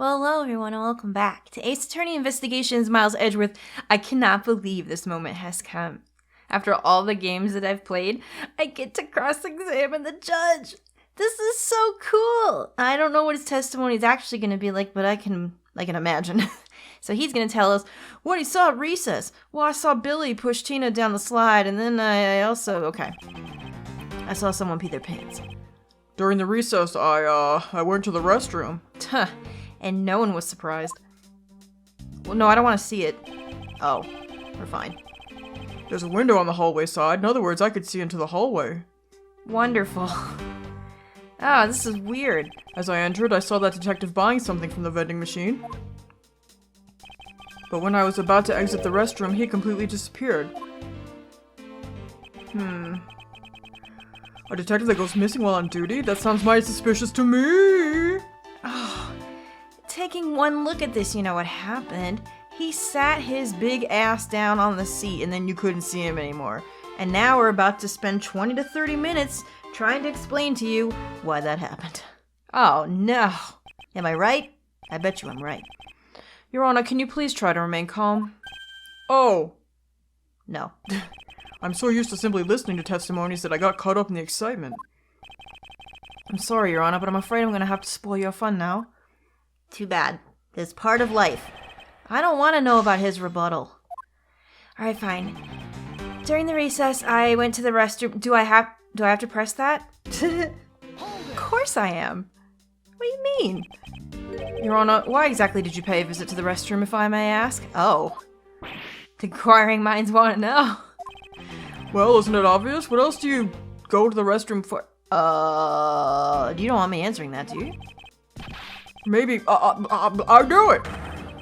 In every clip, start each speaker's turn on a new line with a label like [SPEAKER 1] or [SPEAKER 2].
[SPEAKER 1] Well, hello everyone and welcome back to Ace Attorney Investigations Miles Edgeworth. I cannot believe this moment has come. After all the games that I've played, I get to cross-examine the judge. This is so cool. I don't know what his testimony is actually going to be like, but I can imagine. So he's going to tell us what he saw at recess. Well, I saw Billy push Tina down the slide, and then I saw someone pee their pants.
[SPEAKER 2] During the recess, I went to the restroom.
[SPEAKER 1] Tuh. And no one was surprised. Well, no, I don't want to see it. Oh, we're fine.
[SPEAKER 2] There's a window on the hallway side. In other words, I could see into the hallway.
[SPEAKER 1] Wonderful. Ah, this is weird.
[SPEAKER 2] As I entered, I saw that detective buying something from the vending machine. But when I was about to exit the restroom, he completely disappeared. A detective that goes missing while on duty? That sounds mighty suspicious to me!
[SPEAKER 1] Oh, taking one look at this, you know what happened? He sat his big ass down on the seat and then you couldn't see him anymore. And now we're about to spend 20 to 30 minutes trying to explain to you why that happened. Oh no. Am I right? I bet you I'm right.
[SPEAKER 2] Your Honor, can you please try to remain calm? Oh.
[SPEAKER 1] No.
[SPEAKER 2] I'm so used to simply listening to testimonies that I got caught up in the excitement.
[SPEAKER 1] I'm sorry, Your Honor, but I'm afraid I'm gonna have to spoil your fun now. Too bad. It's part of life. I don't want to know about his rebuttal. Alright, fine. During the recess, I went to the restroom. Do I have to press that? Of course I am. What do you mean?
[SPEAKER 2] Your Honor, why exactly did you pay a visit to the restroom, if I may ask?
[SPEAKER 1] Oh. Inquiring minds want to know.
[SPEAKER 2] Well, isn't it obvious? What else do you go to the restroom for?
[SPEAKER 1] You don't want me answering that, do you?
[SPEAKER 2] Maybe, I do it!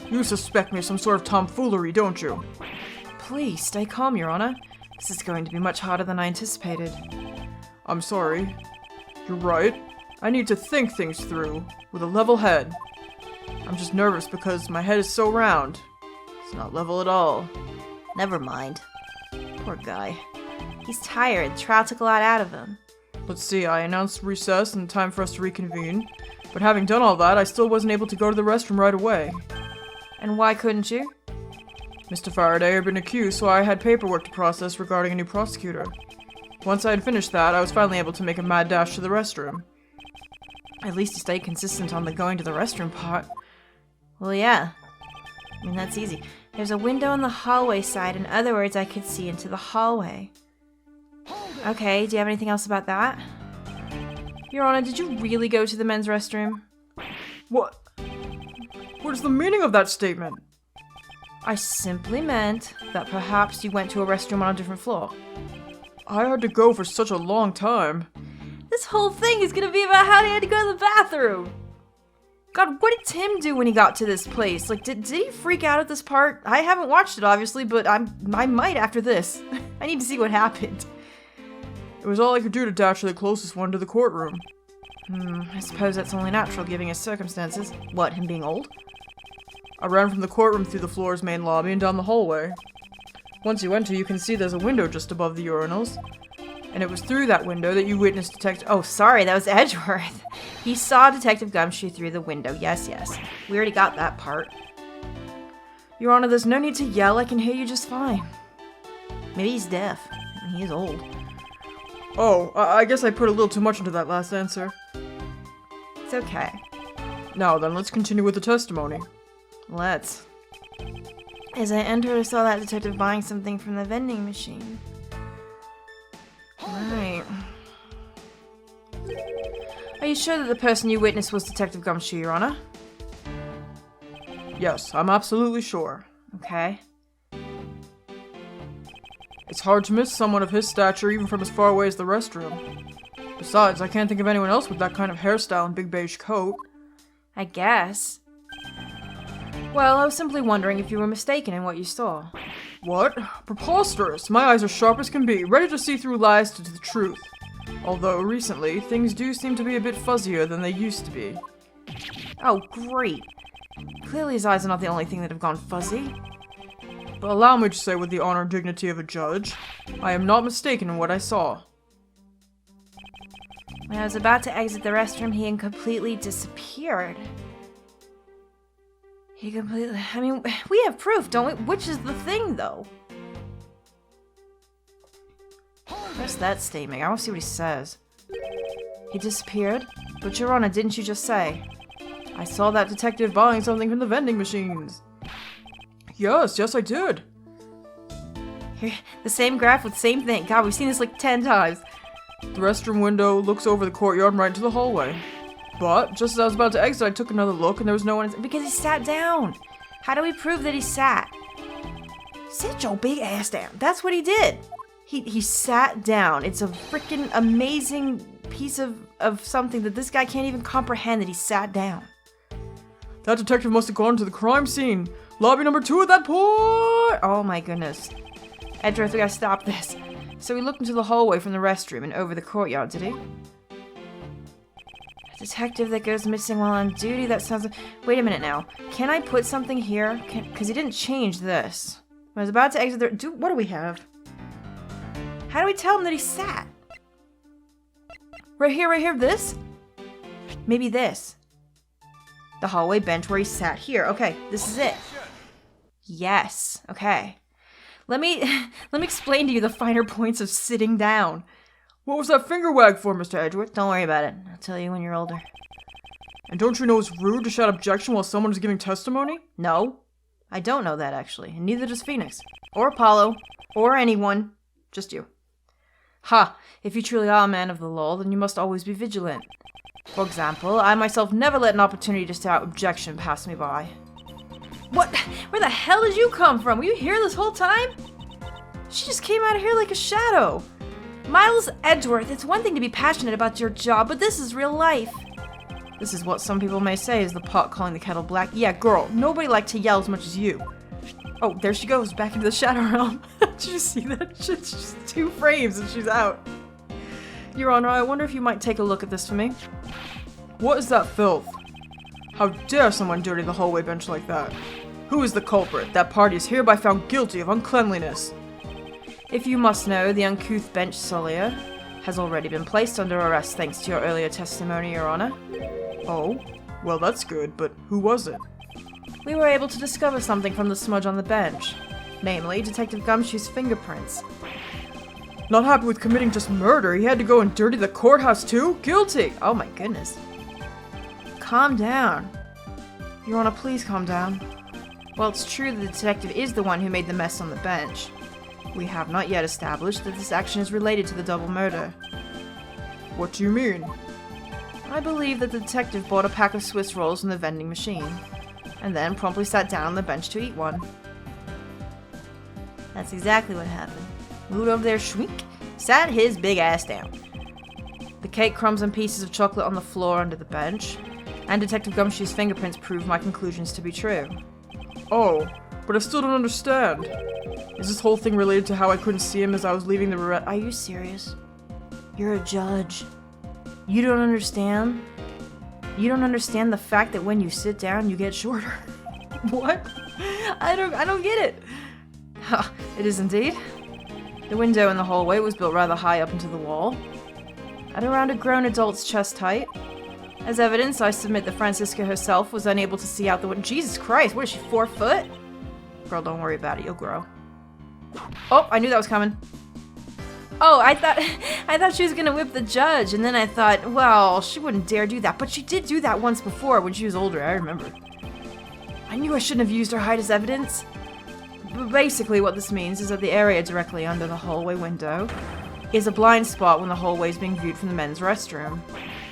[SPEAKER 2] You suspect me of some sort of tomfoolery, don't you?
[SPEAKER 1] Please, stay calm, Your Honor. This is going to be much harder than I anticipated.
[SPEAKER 2] I'm sorry. You're right. I need to think things through, with a level head. I'm just nervous because my head is so round. It's not level at all.
[SPEAKER 1] Never mind. Poor guy. He's tired. Trial took a lot out of him.
[SPEAKER 2] Let's see, I announced recess and time for us to reconvene. But having done all that, I still wasn't able to go to the restroom right away.
[SPEAKER 1] And why couldn't you?
[SPEAKER 2] Mr. Faraday had been accused, so I had paperwork to process regarding a new prosecutor. Once I had finished that, I was finally able to make a mad dash to the restroom.
[SPEAKER 1] At least you stayed consistent on the going to the restroom part. Well, yeah. I mean, that's easy. There's a window on the hallway side. In other words, I could see into the hallway. Okay, do you have anything else about that? Your Honor, did you really go to the men's restroom?
[SPEAKER 2] What? What is the meaning of that statement?
[SPEAKER 1] I simply meant that perhaps you went to a restroom on a different floor.
[SPEAKER 2] I had to go for such a long time.
[SPEAKER 1] This whole thing is gonna be about how he had to go to the bathroom! God, what did Tim do when he got to this place? Like, did he freak out at this part? I haven't watched it, obviously, but I might after this. I need to see what happened.
[SPEAKER 2] It was all I could do to dash to the closest one to the courtroom.
[SPEAKER 1] I suppose that's only natural given his circumstances. What, him being old?
[SPEAKER 2] I ran from the courtroom through the floor's main lobby and down the hallway. Once you enter, you can see there's a window just above the urinals. And it was through that window that you witnessed
[SPEAKER 1] Oh, sorry, that was Edgeworth. He saw Detective Gumshoe through the window. Yes. We already got that part.
[SPEAKER 2] Your Honor, there's no need to yell. I can hear you just fine.
[SPEAKER 1] Maybe he's deaf. I mean, he is old.
[SPEAKER 2] Oh, I guess I put a little too much into that last answer.
[SPEAKER 1] It's okay.
[SPEAKER 2] Now then, let's continue with the testimony.
[SPEAKER 1] Let's. As I entered, I saw that detective buying something from the vending machine. Right. Are you sure that the person you witnessed was Detective Gumshoe, Your Honor?
[SPEAKER 2] Yes, I'm absolutely sure.
[SPEAKER 1] Okay.
[SPEAKER 2] It's hard to miss someone of his stature even from as far away as the restroom. Besides, I can't think of anyone else with that kind of hairstyle and big beige coat.
[SPEAKER 1] I guess. Well, I was simply wondering if you were mistaken in what you saw.
[SPEAKER 2] What? Preposterous! My eyes are sharp as can be, ready to see through lies to the truth. Although, recently, things do seem to be a bit fuzzier than they used to be.
[SPEAKER 1] Oh, great. Clearly his eyes are not the only thing that have gone fuzzy.
[SPEAKER 2] But allow me to say with the honor and dignity of a judge, I am not mistaken in what I saw.
[SPEAKER 1] When I was about to exit the restroom, he had completely disappeared. He completely... I mean, we have proof, don't we? Which is the thing, though? What's that statement? I want to see what he says. He disappeared? But Your Honor, didn't you just say? I saw that detective buying something from the vending machines. Yes, I did. Here, the same graph with the same thing. God, we've seen this like 10 times. The restroom window looks over the courtyard and right into the hallway. But, just as I was about to exit, I took another look and there was no one in... Because he sat down. How do we prove that he sat? Sit your big ass down. That's what he did. He sat down. It's a freaking amazing piece of something that this guy can't even comprehend that he sat down. That detective must have gone to the crime scene. Lobby number 2 at that point! Oh my goodness. Edgeworth, we gotta stop this. So he looked into the hallway from the restroom and over the courtyard, did he? A detective that goes missing while on duty? That sounds like... Wait a minute now. Can I put something here? Because he didn't change this. When I was about to exit the... What do we have? How do we tell him that he sat? Right here, this? Maybe this. The hallway bench where he sat here. Okay, this is it. Yes, okay. Let me explain to you the finer points of sitting down. What was that finger wag for, Mr. Edgeworth? Don't worry about it. I'll tell you when you're older. And don't you know it's rude to shout objection while someone is giving testimony? No, I don't know that actually, and neither does Phoenix. Or Apollo. Or anyone. Just you. Ha! If you truly are a man of the law, then you must always be vigilant. For example, I myself never let an opportunity to shout objection pass me by. What? Where the hell did you come from? Were you here this whole time? She just came out of here like a shadow. Miles Edgeworth, it's one thing to be passionate about your job, but this is real life. This is what some people may say is the pot calling the kettle black. Yeah, girl, nobody liked to yell as much as you. Oh, there she goes, back into the shadow realm. Did you see that? It's just 2 frames and she's out. Your Honor, I wonder if you might take a look at this for me. What is that filth? How dare someone dirty the hallway bench like that? Who is the culprit? That party is hereby found guilty of uncleanliness. If you must know, the uncouth bench sullier has already been placed under arrest thanks to your earlier testimony, Your Honor. Oh, well that's good, but who was it? We were able to discover something from the smudge on the bench. Namely, Detective Gumshoe's fingerprints. Not happy with committing just murder, he had to go and dirty the courthouse too? Guilty! Oh my goodness. Calm down. Your Honor, please calm down. Well, it's true that the detective is the one who made the mess on the bench. We have not yet established that this action is related to the double murder. What do you mean? I believe that the detective bought a pack of Swiss rolls from the vending machine, and then promptly sat down on the bench to eat one. That's exactly what happened. Moved over there, shwink, sat his big ass down. The cake crumbs and pieces of chocolate on the floor under the bench, and Detective Gumshoe's fingerprints prove my conclusions to be true. Oh, but I still don't understand. Is this whole thing related to how I couldn't see him as I was leaving the roulette? Are you serious? You're a judge. You don't understand? You don't understand the fact that when you sit down, you get shorter. What? I don't get it. Ha, it is indeed. The window in the hallway was built rather high up into the wall, at around a grown adult's chest height. As evidence, I submit that Francisca herself was unable to see out the window. Jesus Christ, what is she, 4 foot? Girl, don't worry about it, you'll grow. Oh, I knew that was coming. Oh, I thought she was gonna whip the judge, and then I thought, well, she wouldn't dare do that, but she did do that once before when she was older, I remember. I knew I shouldn't have used her height as evidence. But basically what this means is that the area directly under the hallway window is a blind spot when the hallway is being viewed from the men's restroom.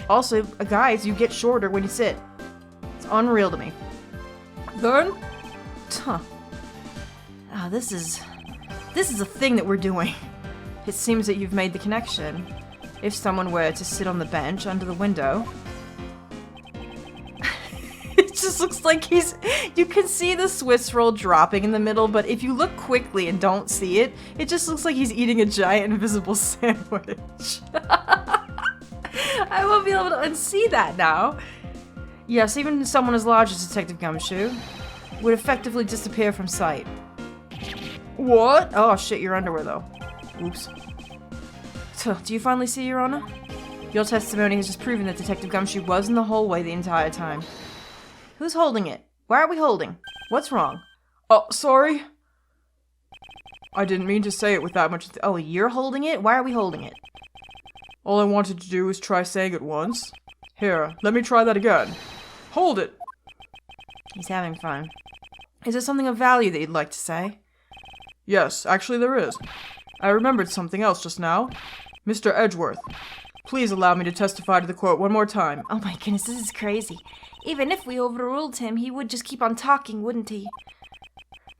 [SPEAKER 1] Also, guys, you get shorter when you sit. It's unreal to me. Then? Huh. Ah, this is a thing that we're doing. It seems that you've made the connection. If someone were to sit on the bench under the window... It just looks like you can see the Swiss roll dropping in the middle, but if you look quickly and don't see it, it just looks like he's eating a giant invisible sandwich. I won't be able to unsee that now. Yes, even someone as large as Detective Gumshoe would effectively disappear from sight. What? Oh shit, your underwear though. Oops. So, do you finally see, Your Honor? Your testimony has just proven that Detective Gumshoe was in the hallway the entire time. Who's holding it? Why are we holding? What's wrong?
[SPEAKER 2] Oh, sorry. I didn't mean to say it with that much.
[SPEAKER 1] Oh, you're holding it? Why are we holding it?
[SPEAKER 2] All I wanted to do was try saying it once. Here, let me try that again. Hold it.
[SPEAKER 1] He's having fun. Is there something of value that you'd like to say?
[SPEAKER 2] Yes, actually there is. I remembered something else just now. Mr. Edgeworth, please allow me to testify to the quote one more time.
[SPEAKER 1] Oh my goodness, this is crazy. Even if we overruled him, he would just keep on talking, wouldn't he?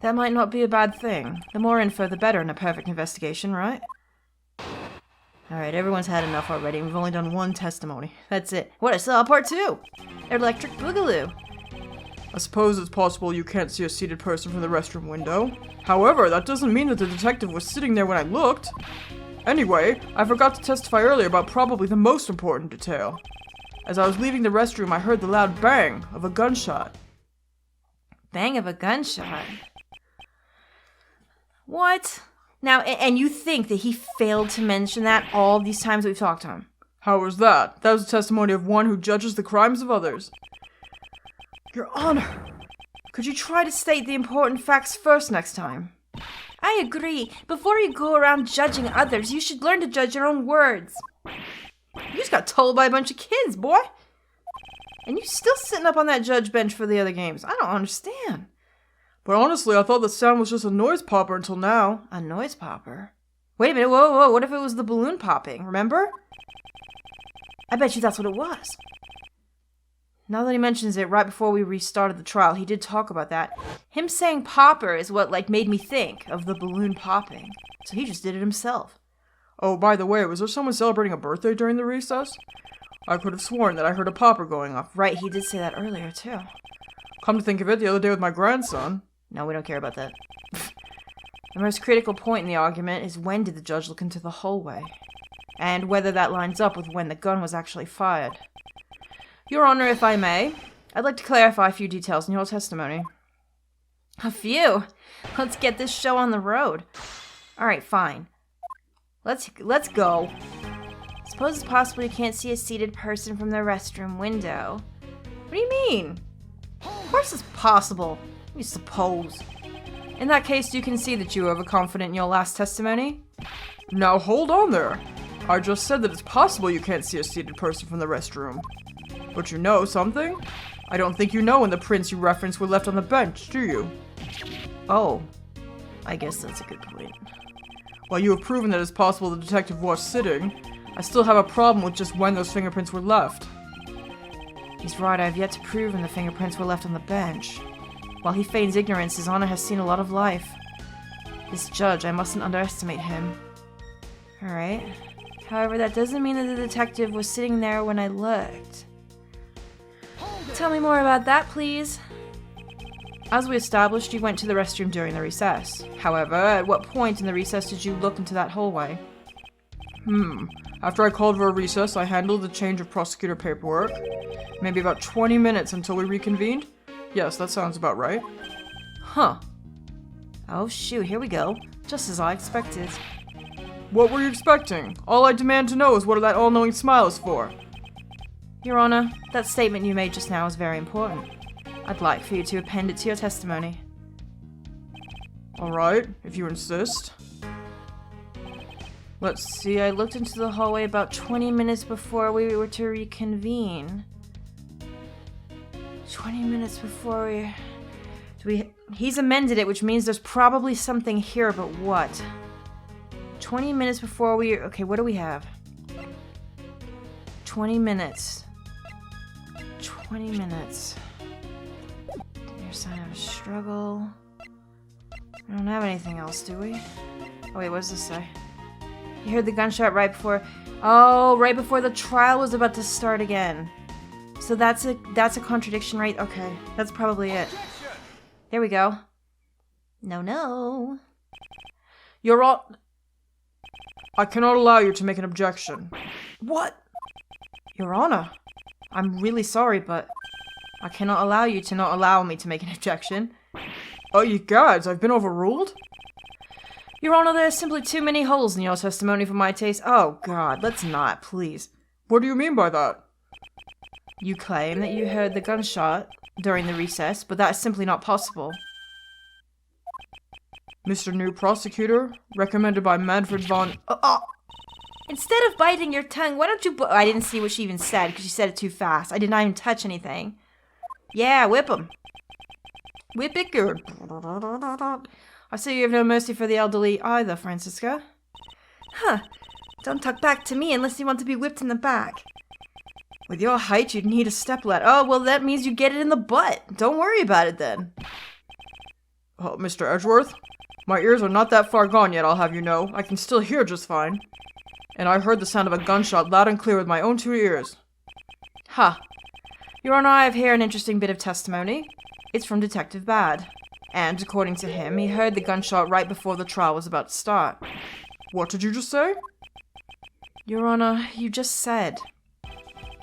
[SPEAKER 1] That might not be a bad thing. The more info, the better in a perfect investigation, right? Alright, everyone's had enough already. We've only done one testimony. That's it. What, I still have part 2! Electric Boogaloo!
[SPEAKER 2] I suppose it's possible you can't see a seated person from the restroom window. However, that doesn't mean that the detective was sitting there when I looked. Anyway, I forgot to testify earlier about probably the most important detail. As I was leaving the restroom, I heard the loud bang of a gunshot.
[SPEAKER 1] Bang of a gunshot? What? Now, and you think that he failed to mention that all these times we've talked to him?
[SPEAKER 2] How was that? That was a testimony of one who judges the crimes of others.
[SPEAKER 1] Your Honor, could you try to state the important facts first next time? I agree. Before you go around judging others, you should learn to judge your own words. You just got told by a bunch of kids, boy. And you still sitting up on that judge bench for the other games. I don't understand.
[SPEAKER 2] But honestly, I thought the sound was just a noise popper until now.
[SPEAKER 1] A noise popper? Wait a minute, whoa, what if it was the balloon popping, remember? I bet you that's what it was. Now that he mentions it, right before we restarted the trial, he did talk about that. Him saying popper is what, made me think of the balloon popping. So he just did it himself.
[SPEAKER 2] Oh, by the way, was there someone celebrating a birthday during the recess? I could have sworn that I heard a popper going off.
[SPEAKER 1] Right, he did say that earlier, too.
[SPEAKER 2] Come to think of it, the other day with my grandson.
[SPEAKER 1] No, we don't care about that. The most critical point in the argument is when did the judge look into the hallway? And whether that lines up with when the gun was actually fired. Your Honor, if I may, I'd like to clarify a few details in your testimony. A few? Let's get this show on the road. Alright, fine. Let's go. Suppose it's possible you can't see a seated person from the restroom window. What do you mean? Of course it's possible. You suppose. In that case, you can see that you were overconfident in your last testimony?
[SPEAKER 2] Now hold on there. I just said that it's possible you can't see a seated person from the restroom. But you know something? I don't think you know when the prints you referenced were left on the bench, do you?
[SPEAKER 1] Oh. I guess that's a good point.
[SPEAKER 2] While you have proven that it's possible the detective was sitting, I still have a problem with just when those fingerprints were left.
[SPEAKER 1] He's right, I've yet to prove when the fingerprints were left on the bench. While he feigns ignorance, His Honor has seen a lot of life. This judge, I mustn't underestimate him. Alright. However, that doesn't mean that the detective was sitting there when I looked. Tell me more about that, please. As we established, you went to the restroom during the recess. However, at what point in the recess did you look into that hallway?
[SPEAKER 2] After I called for a recess, I handled the change of prosecutor paperwork. Maybe about 20 minutes until we reconvened? Yes, that sounds about right.
[SPEAKER 1] Huh. Oh shoot, here we go. Just as I expected.
[SPEAKER 2] What were you expecting? All I demand to know is what that all-knowing smile is for.
[SPEAKER 1] Your Honor, that statement you made just now is very important. I'd like for you to append it to your testimony.
[SPEAKER 2] Alright, if you insist.
[SPEAKER 1] Let's see, I looked into the hallway about 20 minutes before we were to reconvene. 20 minutes before He's amended it, which means there's probably something here, but what? 20 minutes before we... Okay, what do we have? 20 minutes. 20 minutes. Your sign of a struggle. We don't have anything else, do we? Oh wait, what does this say? You heard the gunshot right before... Oh, right before the trial was about to start again. So that's a contradiction, right? Okay, that's probably it. There we go. No.
[SPEAKER 2] You're all... I cannot allow you to make an objection.
[SPEAKER 1] What? Your Honor, I'm really sorry, but I cannot allow you to not allow me to make an objection.
[SPEAKER 2] Oh, you guys, I've been overruled?
[SPEAKER 1] Your Honor, there are simply too many holes in your testimony for my taste. Oh, God, let's not, please.
[SPEAKER 2] What do you mean by that?
[SPEAKER 1] You claim that you heard the gunshot during the recess, but that is simply not possible.
[SPEAKER 2] Mr. New Prosecutor, recommended by Manfred von...
[SPEAKER 1] Instead of biting your tongue, why don't you... I didn't see what she even said because she said it too fast. I did not even touch anything. Yeah, whip him. Whip it good. I see you have no mercy for the elderly either, Francisca. Huh. Don't talk back to me unless you want to be whipped in the back. With your height, you'd need a stepladder. Oh, well, that means you get it in the butt. Don't worry about it then.
[SPEAKER 2] Mr. Edgeworth? My ears are not that far gone yet, I'll have you know. I can still hear just fine. And I heard the sound of a gunshot loud and clear with my own 2 ears.
[SPEAKER 1] Huh. Your Honor, I have here an interesting bit of testimony. It's from Detective Bad. And, according to him, he heard the gunshot right before the trial was about to start.
[SPEAKER 2] What did you just say?
[SPEAKER 1] Your Honor, you just said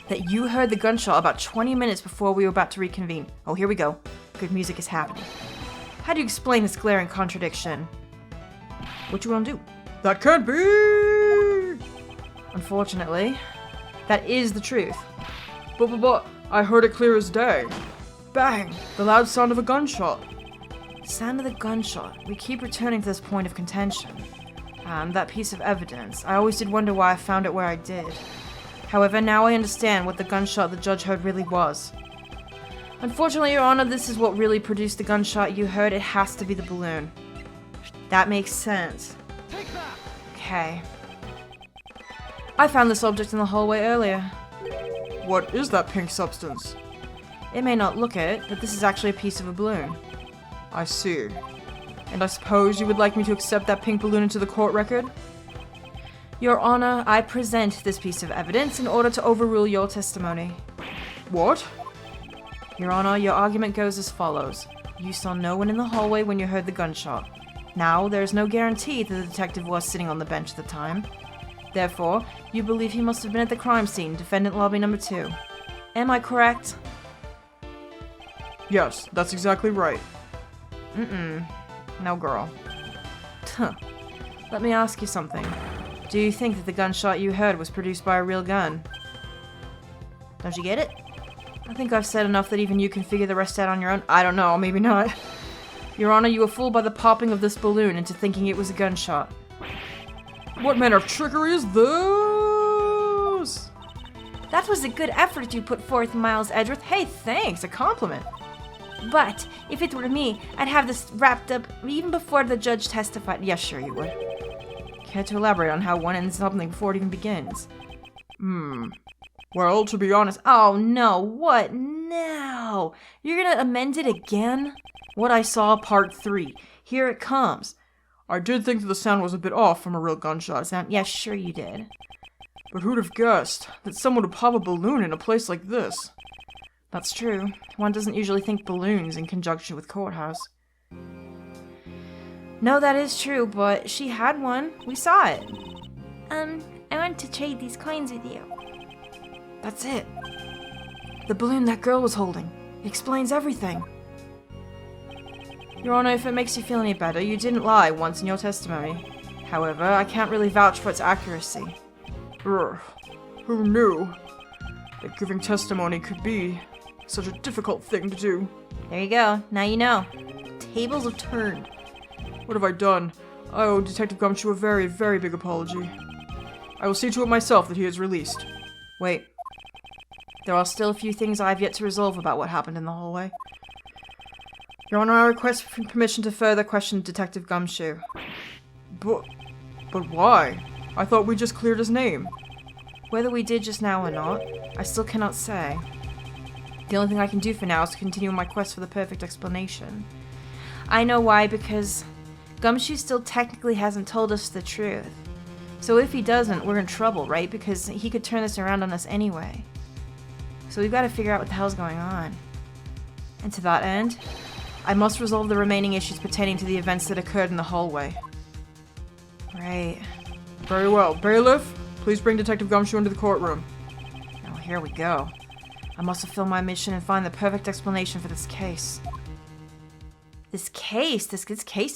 [SPEAKER 1] that you heard the gunshot about 20 minutes before we were about to reconvene. Oh, here we go. Good music is happening. How do you explain this glaring contradiction? What you gonna do?
[SPEAKER 2] That can't be!
[SPEAKER 1] Unfortunately, that is the truth.
[SPEAKER 2] But, I heard it clear as day. Bang! The loud sound of a gunshot.
[SPEAKER 1] Sound of the gunshot. We keep returning to this point of contention. That piece of evidence. I always did wonder why I found it where I did. However, now I understand what the gunshot the judge heard really was. Unfortunately, Your Honor, this is what really produced the gunshot you heard. It has to be the balloon. That makes sense. Okay. I found this object in the hallway earlier.
[SPEAKER 2] What is that pink substance?
[SPEAKER 1] It may not look it, but this is actually a piece of a balloon.
[SPEAKER 2] I see. And I suppose you would like me to accept that pink balloon into the court record?
[SPEAKER 1] Your Honor, I present this piece of evidence in order to overrule your testimony.
[SPEAKER 2] What?
[SPEAKER 1] Your Honor, your argument goes as follows. You saw no one in the hallway when you heard the gunshot. Now, there is no guarantee that the detective was sitting on the bench at the time. Therefore, you believe he must have been at the crime scene, defendant lobby number 2. Am I correct?
[SPEAKER 2] Yes, that's exactly right.
[SPEAKER 1] No, girl. Let me ask you something. Do you think that the gunshot you heard was produced by a real gun? Don't you get it? I think I've said enough that even you can figure the rest out on your own. I don't know, maybe not. Your Honor, you were fooled by the popping of this balloon into thinking it was a gunshot.
[SPEAKER 2] What manner of trickery is this?
[SPEAKER 1] That was a good effort you put forth, Miles Edgeworth. Hey, thanks, a compliment. But, if it were me, I'd have this wrapped up even before the judge testified. Yes, sure you would. Care to elaborate on how one ends something before it even begins?
[SPEAKER 2] Well, to be honest...
[SPEAKER 1] Oh no, what now? You're gonna amend it again? What I saw, part 3. Here it comes.
[SPEAKER 2] I did think that the sound was a bit off from a real gunshot.
[SPEAKER 1] Yes, sure you did.
[SPEAKER 2] But who'd have guessed that someone would pop a balloon in a place like this?
[SPEAKER 1] That's true. One doesn't usually think balloons in conjunction with courthouse. No, that is true, but she had one. We saw it. I want to trade these coins with you. That's it. The balloon that girl was holding. It explains everything. Your Honor, if it makes you feel any better, you didn't lie once in your testimony. However, I can't really vouch for its accuracy.
[SPEAKER 2] Who knew that giving testimony could be such a difficult thing to do?
[SPEAKER 1] There you go. Now you know. Tables have turned.
[SPEAKER 2] What have I done? I owe Detective Gumshoe a very, very big apology. I will see to it myself that he is released.
[SPEAKER 1] Wait. There are still a few things I have yet to resolve about what happened in the hallway. Your Honor, I request permission to further question Detective Gumshoe.
[SPEAKER 2] But why? I thought we just cleared his name.
[SPEAKER 1] Whether we did just now or not, I still cannot say. The only thing I can do for now is to continue my quest for the perfect explanation. I know why, because Gumshoe still technically hasn't told us the truth. So if he doesn't, we're in trouble, right? Because he could turn this around on us anyway. So we've got to figure out what the hell's going on. And to that end, I must resolve the remaining issues pertaining to the events that occurred in the hallway. Right.
[SPEAKER 2] Very well. Bailiff, please bring Detective Gumshoe into the courtroom.
[SPEAKER 1] Oh, here we go. I must fulfill my mission and find the perfect explanation for this case. This case is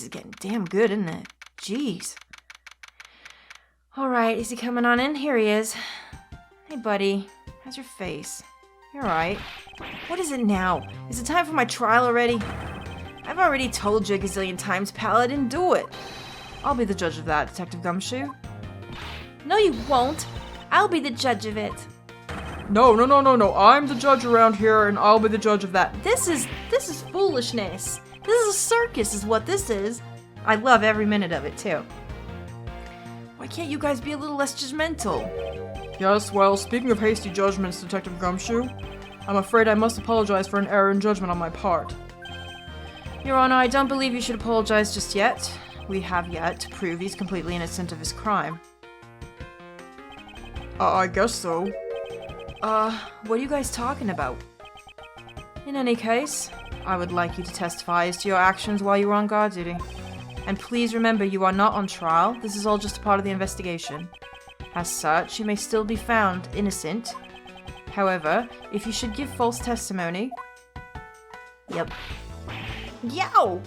[SPEAKER 1] getting damn good, isn't it? Jeez. Alright, is he coming on in? Here he is. Hey, buddy. How's your face? You're right. What is it now? Is it time for my trial already? I've already told you a gazillion times, pal, I didn't do it. I'll be the judge of that, Detective Gumshoe. No, you won't. I'll be the judge of it.
[SPEAKER 2] No. I'm the judge around here, and I'll be the judge of that.
[SPEAKER 1] This is foolishness. This is a circus, is what this is. I love every minute of it, too. Why can't you guys be a little less judgmental?
[SPEAKER 2] Yes, well, speaking of hasty judgments, Detective Gumshoe, I'm afraid I must apologize for an error in judgment on my part.
[SPEAKER 1] Your Honor, I don't believe you should apologize just yet. We have yet to prove he's completely innocent of his crime.
[SPEAKER 2] I guess so.
[SPEAKER 1] What are you guys talking about? In any case, I would like you to testify as to your actions while you were on guard duty. And please remember, you are not on trial. This is all just a part of the investigation. As such, you may still be found innocent. However, if you should give false testimony... Yep. Yow!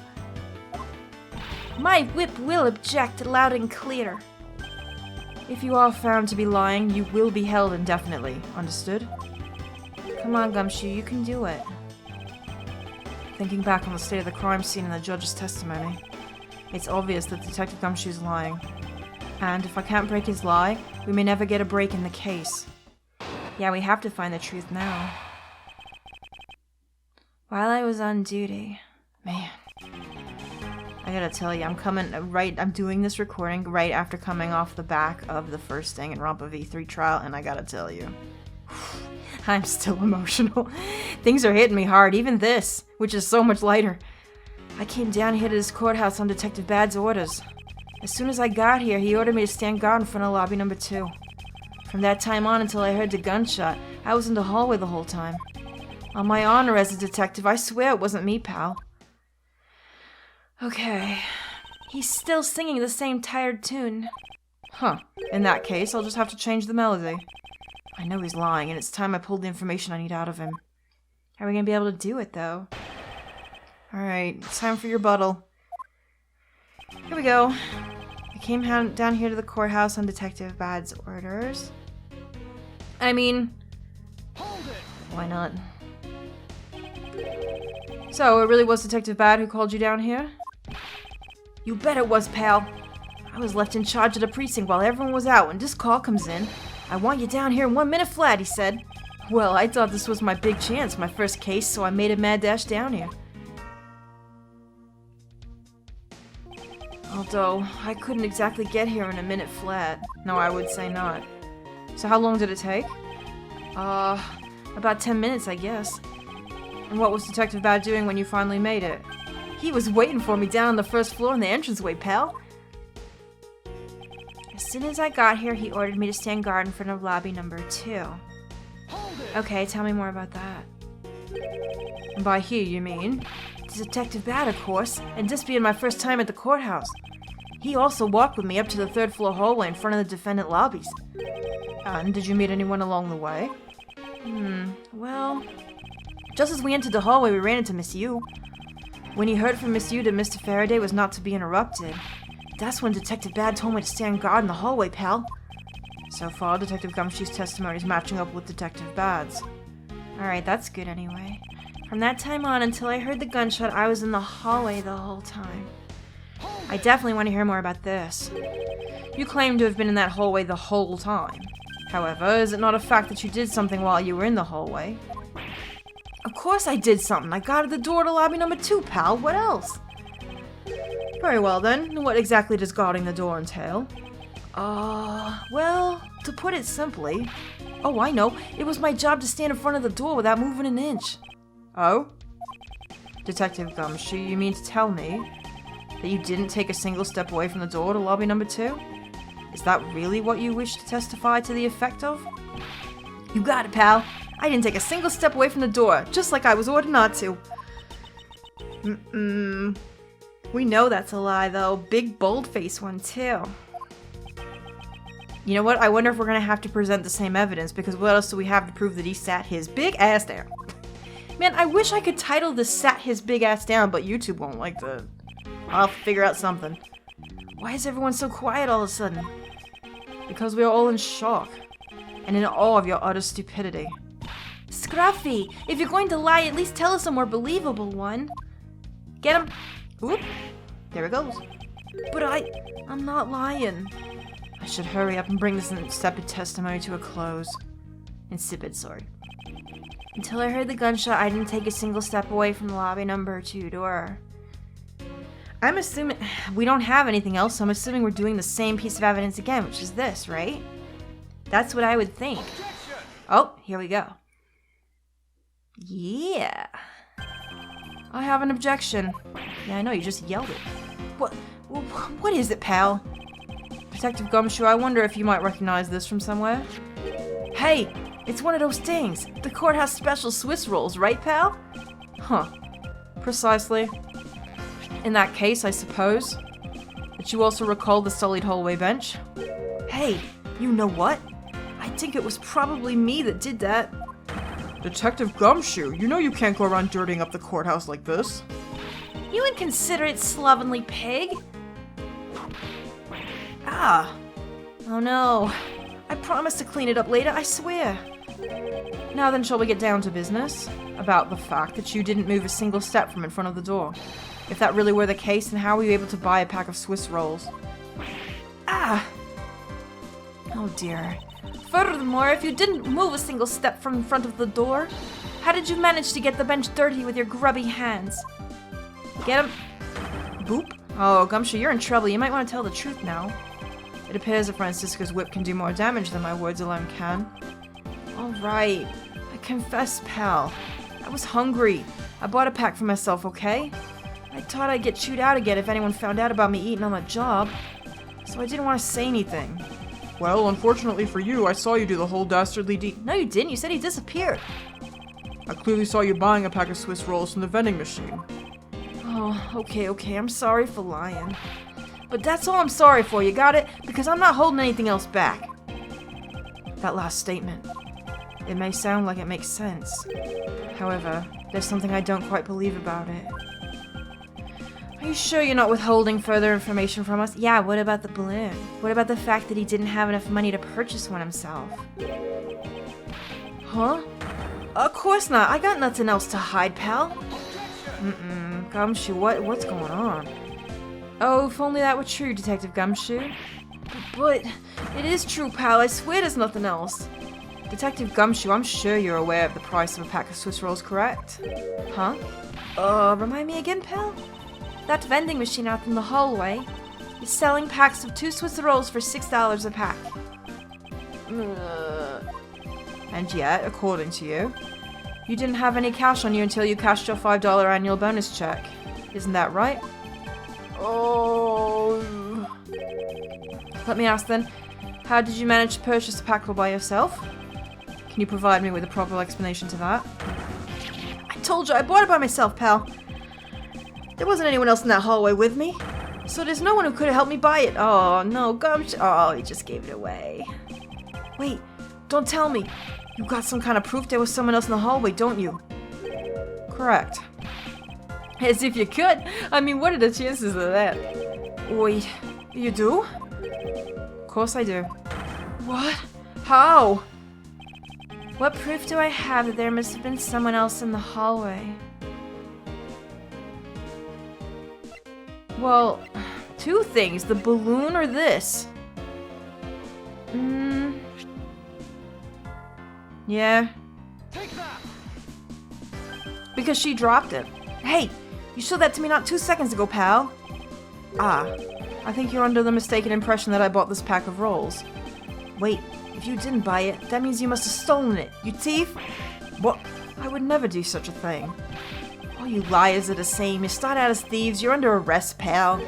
[SPEAKER 1] My whip will object loud and clear. If you are found to be lying, you will be held indefinitely. Understood? Come on, Gumshoe, you can do it. Thinking back on the state of the crime scene and the judge's testimony, it's obvious that Detective Gumshoe is lying. And if I can't break his lie, we may never get a break in the case. Yeah, we have to find the truth now. While I was on duty, man, I gotta tell you, I'm doing this recording right after coming off the back of the first Danganronpa V3 trial, and I gotta tell you, I'm still emotional. Things are hitting me hard, even this, which is so much lighter. I came down here to this courthouse on Detective Bad's orders. As soon as I got here, he ordered me to stand guard in front of lobby number 2. From that time on until I heard the gunshot, I was in the hallway the whole time. On my honor as a detective, I swear it wasn't me, pal. Okay. He's still singing the same tired tune. Huh. In that case, I'll just have to change the melody. I know he's lying, and it's time I pulled the information I need out of him. How are we gonna be able to do it, though? Alright, it's time for your rebuttal. Here we go. I came down here to the courthouse on Detective Bad's orders. I mean... Hold it. Why not? So, it really was Detective Bad who called you down here? You bet it was, pal. I was left in charge of the precinct while everyone was out when this call comes in. I want you down here in 1 minute flat, he said. Well, I thought this was my big chance, my first case, so I made a mad dash down here. Although, I couldn't exactly get here in a minute flat. No, I would say not. So how long did it take? About 10 minutes, I guess. And what was Detective Bad doing when you finally made it? He was waiting for me down on the first floor in the entranceway, pal. As soon as I got here, he ordered me to stand guard in front of lobby number 2. Okay, tell me more about that. And by he, you mean? Detective Bad, of course, and this being my first time at the courthouse. He also walked with me up to the 3rd floor hallway in front of the defendant lobbies. And did you meet anyone along the way? Well... Just as we entered the hallway, we ran into Miss Yu. When he heard from Miss Yu that Mr. Faraday was not to be interrupted, that's when Detective Bad told me to stand guard in the hallway, pal. So far, Detective Gumshoe's testimony is matching up with Detective Bad's. Alright, that's good anyway. From that time on until I heard the gunshot, I was in the hallway the whole time. I definitely want to hear more about this. You claim to have been in that hallway the whole time. However, is it not a fact that you did something while you were in the hallway? Of course I did something. I guarded the door to lobby number 2, pal. What else? Very well then. What exactly does guarding the door entail? Well, to put it simply... Oh, I know. It was my job to stand in front of the door without moving an inch. Oh? Detective Gumshoe, you mean to tell me that you didn't take a single step away from the door to lobby number 2? Is that really what you wish to testify to the effect of? You got it, pal. I didn't take a single step away from the door, just like I was ordered not to. We know that's a lie, though. Big, bold-faced one, too. You know what? I wonder if we're gonna have to present the same evidence, because what else do we have to prove that he sat his big ass down? Man, I wish I could title this "Sat His Big Ass Down," but YouTube won't like that. I'll figure out something. Why is everyone so quiet all of a sudden? Because we are all in shock, and in awe of your utter stupidity. Scruffy, if you're going to lie, at least tell us a more believable one. Get him. Oop. There it goes. But I'm not lying. I should hurry up and bring this insipid testimony to a close. Insipid, sorry. Until I heard the gunshot, I didn't take a single step away from the lobby number 2 door. I'm assuming we don't have anything else, so I'm assuming we're doing the same piece of evidence again, which is this, right? That's what I would think. Oh, here we go. Yeah. I have an objection. Yeah, I know, you just yelled it. What is it, pal? Detective Gumshoe, I wonder if you might recognize this from somewhere? Hey, it's one of those things. The court has special Swiss rolls, right, pal? Huh. Precisely. In that case, I suppose. Did you also recall the sullied hallway bench? Hey, you know what? I think it was probably me that did that.
[SPEAKER 2] Detective Gumshoe, you know you can't go around dirtying up the courthouse like this.
[SPEAKER 1] You inconsiderate, slovenly pig! Ah! Oh no. I promise to clean it up later, I swear. Now then, shall we get down to business? About the fact that you didn't move a single step from in front of the door. If that really were the case, then how were you able to buy a pack of Swiss rolls? Ah! Oh dear. Furthermore, if you didn't move a single step from in front of the door, how did you manage to get the bench dirty with your grubby hands? Get him. Boop. Oh, Gumshoe, you're in trouble. You might want to tell the truth now. It appears that Francisca's whip can do more damage than my words alone can. Alright. I confess, pal. I was hungry. I bought a pack for myself, okay? I thought I'd get chewed out again if anyone found out about me eating on the job. So I didn't want to say anything.
[SPEAKER 2] Well, unfortunately for you, I saw you do the whole dastardly deed.
[SPEAKER 1] No, you didn't. You said he disappeared.
[SPEAKER 2] I clearly saw you buying a pack of Swiss rolls from the vending machine.
[SPEAKER 1] Oh, okay. I'm sorry for lying. But that's all I'm sorry for, you got it? Because I'm not holding anything else back. That last statement. It may sound like it makes sense. However, there's something I don't quite believe about it. Are you sure you're not withholding further information from us? Yeah, what about the balloon? What about the fact that he didn't have enough money to purchase one himself? Huh? Of course not. I got nothing else to hide, pal. Gumshoe, what's going on? Oh, if only that were true, Detective Gumshoe. But it is true, pal. I swear there's nothing else. Detective Gumshoe, I'm sure you're aware of the price of a pack of Swiss rolls, correct? Huh? Remind me again, pal? That vending machine out in the hallway is selling packs of 2 Swiss rolls for $6 a pack. And yet, according to you, you didn't have any cash on you until you cashed your $5 annual bonus check. Isn't that right? Oh. Let me ask then, how did you manage to purchase a pack all by yourself? Can you provide me with a proper explanation to that? I told you, I bought it by myself, pal. There wasn't anyone else in that hallway with me, so there's no one who could have helped me buy it. Oh, no, Gumshoe. Oh, he just gave it away. Wait, don't tell me. You got some kind of proof there was someone else in the hallway, don't you? Correct. As if you could. I mean, what are the chances of that? Wait, you do? Of course I do. What? How? What proof do I have that there must have been someone else in the hallway? Well, 2 things. The balloon or this? Yeah. Because she dropped it. Hey, you showed that to me not 2 seconds ago, pal. Ah, I think you're under the mistaken impression that I bought this pack of rolls. Wait, if you didn't buy it, that means you must have stolen it, you thief! What? I would never do such a thing. All you liars are the same. You start out as thieves, you're under arrest, pal.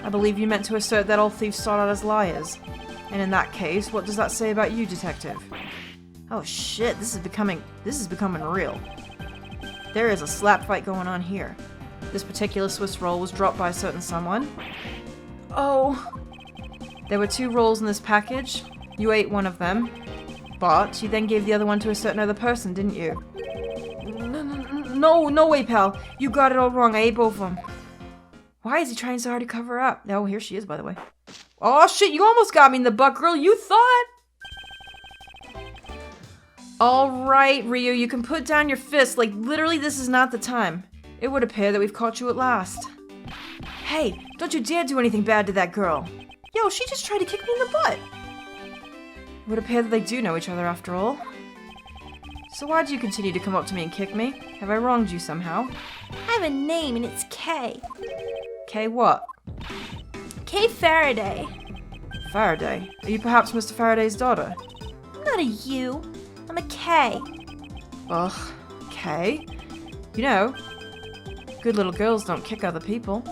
[SPEAKER 1] I believe you meant to assert that all thieves start out as liars. And in that case, what does that say about you, detective? Oh shit, this is becoming real. There is a slap fight going on here. This particular Swiss roll was dropped by a certain someone. Oh. There were 2 rolls in this package. You ate one of them. But you then gave the other one to a certain other person, didn't you? No way, pal. You got it all wrong. I ate both of them. Why is he trying so hard to cover up? Oh, here she is, by the way. Oh shit, you almost got me in the butt, girl. You thought? Alright, Ryu, you can put down your fist. Like, literally, this is not the time. It would appear that we've caught you at last. Hey, don't you dare do anything bad to that girl. Yo, she just tried to kick me in the butt. It would appear that they do know each other after all. So why do you continue to come up to me and kick me? Have I wronged you somehow?
[SPEAKER 3] I have a name and it's Kay.
[SPEAKER 1] Kay what?
[SPEAKER 3] Kay Faraday.
[SPEAKER 1] Faraday? Are you perhaps Mr. Faraday's daughter?
[SPEAKER 3] I'm not a you. I'm a Kay.
[SPEAKER 1] Ugh, Kay? You know, good little girls don't kick other people.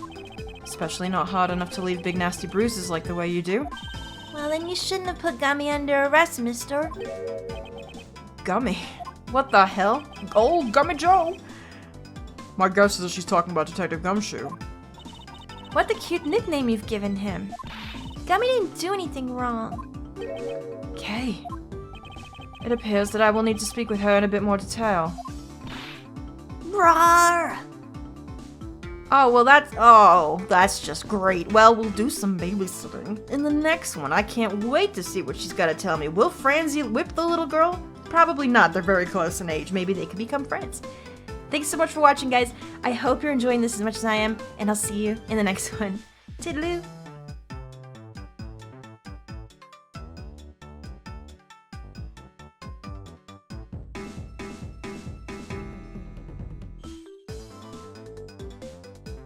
[SPEAKER 1] Especially not hard enough to leave big nasty bruises like the way you do.
[SPEAKER 3] Well, then you shouldn't have put Gummy under arrest, mister.
[SPEAKER 1] Gummy? What the hell?
[SPEAKER 2] Oh, Gummy Joe! My guess is that she's talking about Detective Gumshoe.
[SPEAKER 3] What the cute nickname you've given him. Gummy didn't do anything wrong.
[SPEAKER 1] Kay. It appears that I will need to speak with her in a bit more detail.
[SPEAKER 3] Rawr!
[SPEAKER 1] Oh, that's just great. Well, we'll do some babysitting in the next one. I can't wait to see what she's got to tell me. Will Franzi whip the little girl? Probably not. They're very close in age. Maybe they could become friends. Thanks so much for watching, guys. I hope you're enjoying this as much as I am, and I'll see you in the next one. Toodaloo!